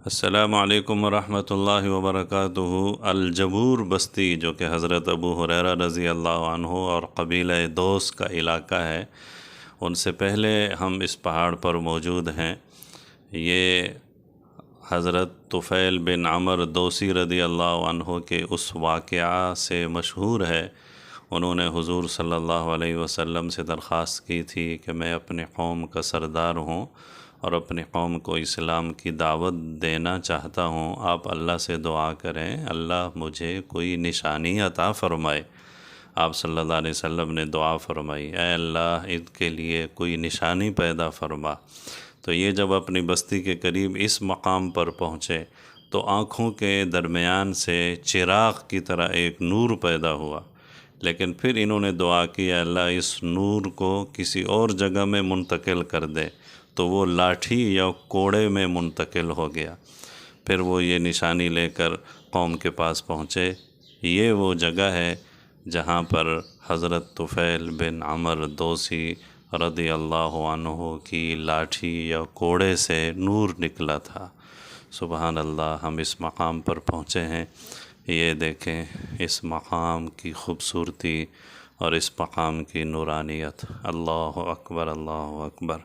السلام علیکم ورحمۃ اللہ وبرکاتہ۔ الجبور بستی جو کہ حضرت ابو ہریرہ رضی اللہ عنہ اور قبیلہ دوس کا علاقہ ہے، ان سے پہلے ہم اس پہاڑ پر موجود ہیں۔ یہ حضرت طفیل بن عمر دوسی رضی اللہ عنہ کے اس واقعہ سے مشہور ہے۔ انہوں نے حضور صلی اللہ علیہ وسلم سے درخواست کی تھی کہ میں اپنے قوم کا سردار ہوں اور اپنی قوم کو اسلام کی دعوت دینا چاہتا ہوں، آپ اللہ سے دعا کریں اللہ مجھے کوئی نشانی عطا فرمائے۔ آپ صلی اللہ علیہ وسلم نے دعا فرمائی، اے اللہ ان کے لیے کوئی نشانی پیدا فرما۔ تو یہ جب اپنی بستی کے قریب اس مقام پر پہنچے تو آنکھوں کے درمیان سے چراغ کی طرح ایک نور پیدا ہوا، لیکن پھر انہوں نے دعا کی، اے اللہ اس نور کو کسی اور جگہ میں منتقل کر دے، تو وہ لاٹھی یا کوڑے میں منتقل ہو گیا۔ پھر وہ یہ نشانی لے کر قوم کے پاس پہنچے۔ یہ وہ جگہ ہے جہاں پر حضرت طفیل بن عمر دوسی رضی اللہ عنہ کی لاٹھی یا کوڑے سے نور نکلا تھا۔ سبحان اللہ، ہم اس مقام پر پہنچے ہیں۔ یہ دیکھیں اس مقام کی خوبصورتی اور اس مقام کی نورانیت۔ اللہ اکبر، اللہ اکبر۔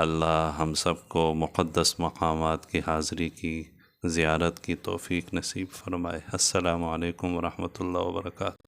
اللہ ہم سب کو مقدس مقامات کی حاضری کی، زیارت کی توفیق نصیب فرمائے۔ السلام علیکم ورحمۃ اللہ وبرکاتہ۔